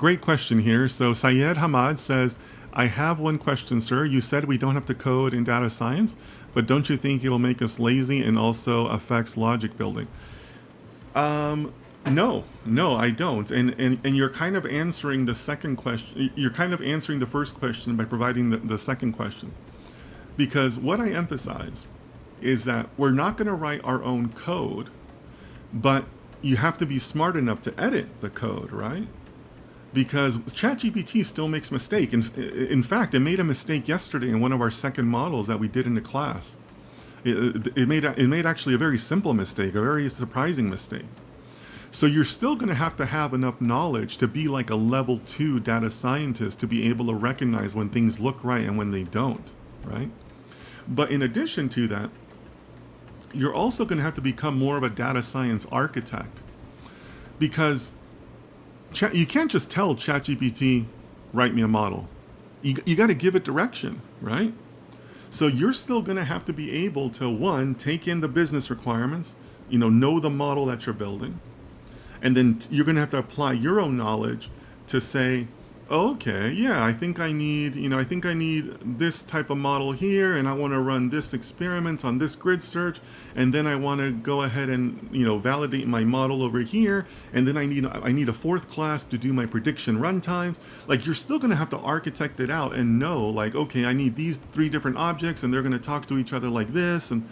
Great question here. So Syed Hamad says, I have one question, sir. You said we don't have to code in data science, but don't you think it will make us lazy and also affects logic building? No, I don't. And you're kind of answering the second question. You're kind of answering the first question by providing the second question. Because what I emphasize is that we're not going to write our own code, but you have to be smart enough to edit the code, right? Because ChatGPT still makes mistake. In fact, it made a mistake yesterday in one of our second models that we did in the class. It made actually a very simple mistake, a very surprising mistake. So you're still going to have enough knowledge to be like a level 2 data scientist to be able to recognize when things look right and when they don't, right? But in addition to that, you're also going to have to become more of a data science architect, because you can't just tell ChatGPT, write me a model. You got to give it direction, right? So you're still going to have to be able to, one, take in the business requirements, know the model that you're building. And then you're going to have to apply your own knowledge to say, oh, okay, yeah, I think I need this type of model here, and I want to run this experiments on this grid search, and then I want to go ahead and validate my model over here, and then I need a fourth class to do my prediction runtimes. Like, you're still going to have to architect it out and know, like, okay, I need these 3 different objects, and they're going to talk to each other like this, and